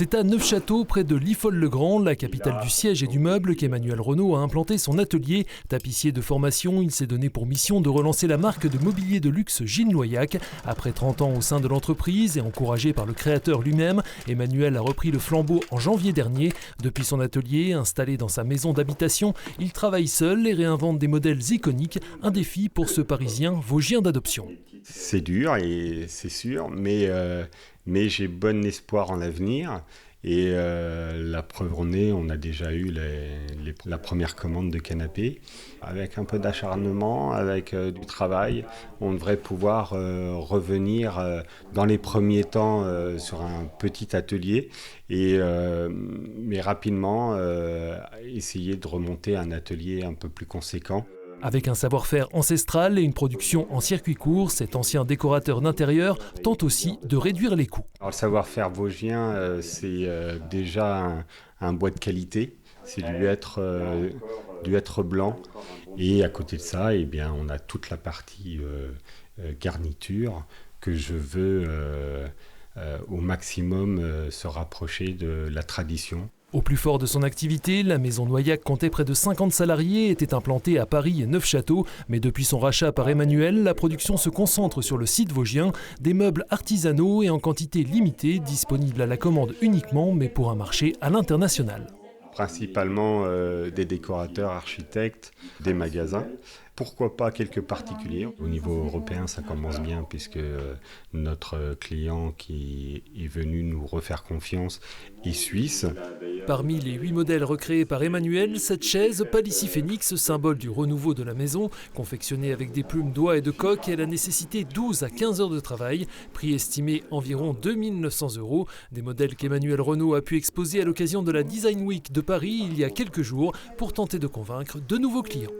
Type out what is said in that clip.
C'est à Neufchâteau, près de Liffol-le-Grand, la capitale du siège et du meuble, qu'Emmanuel Renault a implanté son atelier. Tapissier de formation, il s'est donné pour mission de relancer la marque de mobilier de luxe Gilles Noyac. Après 30 ans au sein de l'entreprise et encouragé par le créateur lui-même, Emmanuel a repris le flambeau en janvier dernier. Depuis son atelier, installé dans sa maison d'habitation, il travaille seul et réinvente des modèles iconiques, un défi pour ce Parisien vosgien d'adoption. C'est dur, et c'est sûr, mais j'ai bon espoir en l'avenir. Et la preuve en est, on a déjà eu la première commande de canapé. Avec un peu d'acharnement, avec du travail, on devrait pouvoir revenir dans les premiers temps sur un petit atelier mais rapidement essayer de remonter à un atelier un peu plus conséquent. Avec un savoir-faire ancestral et une production en circuit court, cet ancien décorateur d'intérieur tente aussi de réduire les coûts. Alors, le savoir-faire vosgien, c'est déjà un bois de qualité, c'est du hêtre blanc. Et à côté de ça, eh bien, on a toute la partie garniture que je veux au maximum se rapprocher de la tradition. Au plus fort de son activité, la maison Noyac comptait près de 50 salariés et était implantée à Paris et Neufchâteau. Mais depuis son rachat par Emmanuel, la production se concentre sur le site vosgien. Des meubles artisanaux et en quantité limitée, disponibles à la commande uniquement, mais pour un marché à l'international. Principalement des décorateurs, architectes, des magasins. Pourquoi pas quelques particuliers. Au niveau européen, ça commence bien puisque notre client qui est venu nous refaire confiance est suisse. Parmi les 8 modèles recréés par Emmanuel, cette chaise Palissy Phoenix, symbole du renouveau de la maison, confectionnée avec des plumes d'oie et de coq, elle a nécessité 12 à 15 heures de travail, prix estimé environ 2 900 €. Des modèles qu'Emmanuel Renault a pu exposer à l'occasion de la Design Week de Paris il y a quelques jours pour tenter de convaincre de nouveaux clients.